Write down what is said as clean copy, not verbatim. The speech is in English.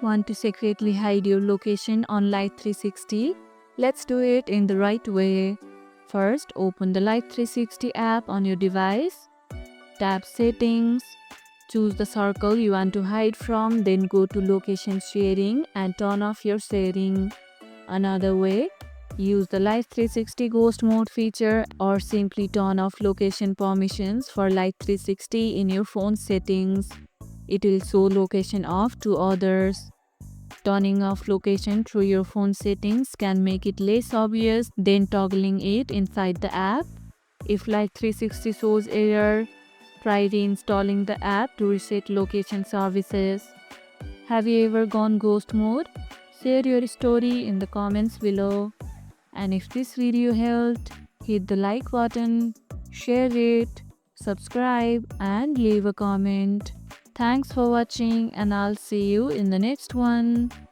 Want to secretly hide your location on Life360? Let's do it in the right way. First, open the Life360 app on your device. Tap Settings. Choose the circle you want to hide from, then go to Location Sharing and turn off your sharing. Another way, use the Life360 Ghost Mode feature or simply turn off location permissions for Life360 in your phone settings. It will show location off to others. Turning off location through your phone settings can make it less obvious than toggling it inside the app. If Life360 shows error, try reinstalling the app to reset location services. Have you ever gone ghost mode? Share your story in the comments below. And if this video helped, hit the like button, share it, subscribe, and leave a comment. Thanks for watching, and I'll see you in the next one.